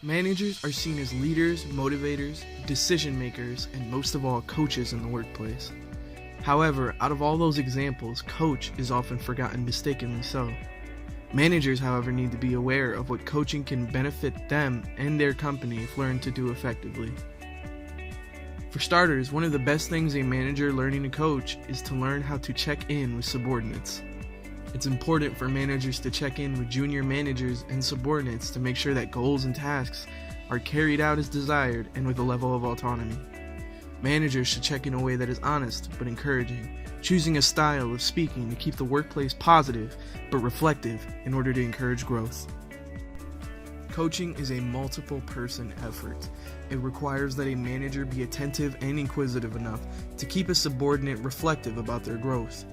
Managers are seen as leaders, motivators, decision makers, and most of all, coaches in the workplace. However, out of all those examples, coach is often forgotten, mistakenly so. Managers, however, need to be aware of what coaching can benefit them and their company if learned to do effectively. For starters, one of the best things a manager learning to coach is to learn how to check in with subordinates. It's important for managers to check in with junior managers and subordinates to make sure that goals and tasks are carried out as desired and with a level of autonomy. Managers should check in a way that is honest but encouraging, choosing a style of speaking to keep the workplace positive but reflective in order to encourage growth. Coaching is a multiple person effort. It requires that a manager be attentive and inquisitive enough to keep a subordinate reflective about their growth.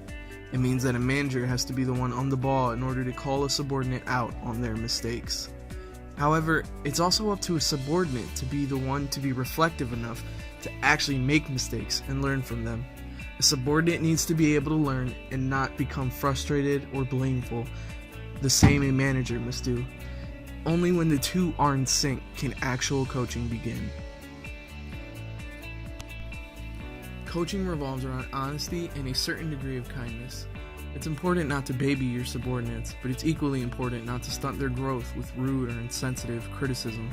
It means that a manager has to be the one on the ball in order to call a subordinate out on their mistakes. However, it's also up to a subordinate to be the one to be reflective enough to actually make mistakes and learn from them. A subordinate needs to be able to learn and not become frustrated or blameful, the same a manager must do. Only when the two are in sync can actual coaching begin. Coaching revolves around honesty and a certain degree of kindness. It's important not to baby your subordinates, but it's equally important not to stunt their growth with rude or insensitive criticism.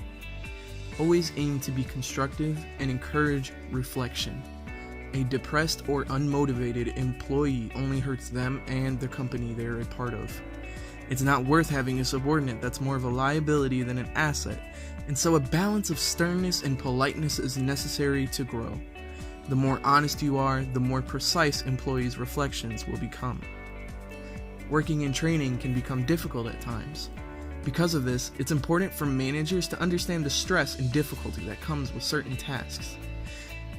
Always aim to be constructive and encourage reflection. A depressed or unmotivated employee only hurts them and the company they're a part of. It's not worth having a subordinate that's more of a liability than an asset, and so a balance of sternness and politeness is necessary to grow. The more honest you are, the more precise employees' reflections will become. Working in training can become difficult at times. Because of this, it's important for managers to understand the stress and difficulty that comes with certain tasks.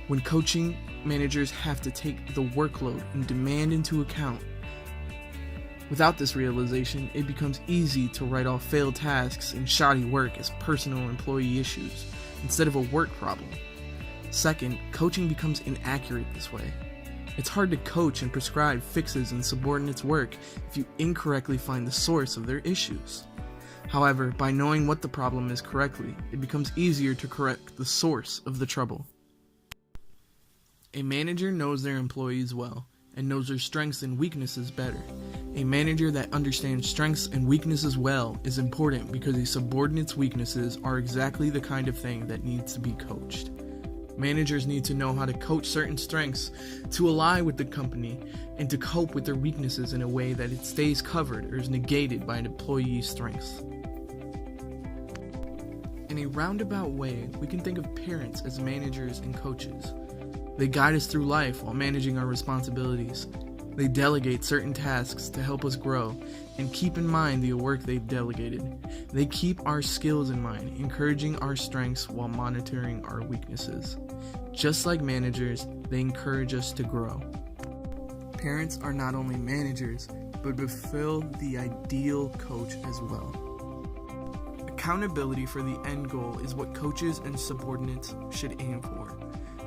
When coaching, managers have to take the workload and demand into account. Without this realization, it becomes easy to write off failed tasks and shoddy work as personal employee issues instead of a work problem. Second, coaching becomes inaccurate this way. It's hard to coach and prescribe fixes in subordinates' work if you incorrectly find the source of their issues. However, by knowing what the problem is correctly, it becomes easier to correct the source of the trouble. A manager knows their employees well and knows their strengths and weaknesses better. A manager that understands strengths and weaknesses well is important because a subordinate's weaknesses are exactly the kind of thing that needs to be coached. Managers need to know how to coach certain strengths to align with the company and to cope with their weaknesses in a way that it stays covered or is negated by an employee's strengths. In a roundabout way, we can think of parents as managers and coaches. They guide us through life while managing our responsibilities. They delegate certain tasks to help us grow and keep in mind the work they've delegated. They keep our skills in mind, encouraging our strengths while monitoring our weaknesses. Just like managers, they encourage us to grow. Parents are not only managers, but fulfill the ideal coach as well. Accountability for the end goal is what coaches and subordinates should aim for.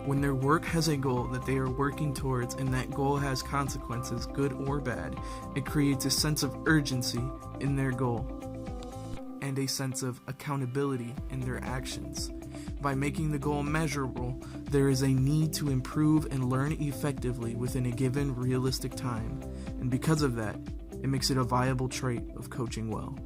When their work has a goal that they are working towards and that goal has consequences, good or bad, it creates a sense of urgency in their goal and a sense of accountability in their actions. By making the goal measurable, there is a need to improve and learn effectively within a given realistic time, and because of that, it makes it a viable trait of coaching well.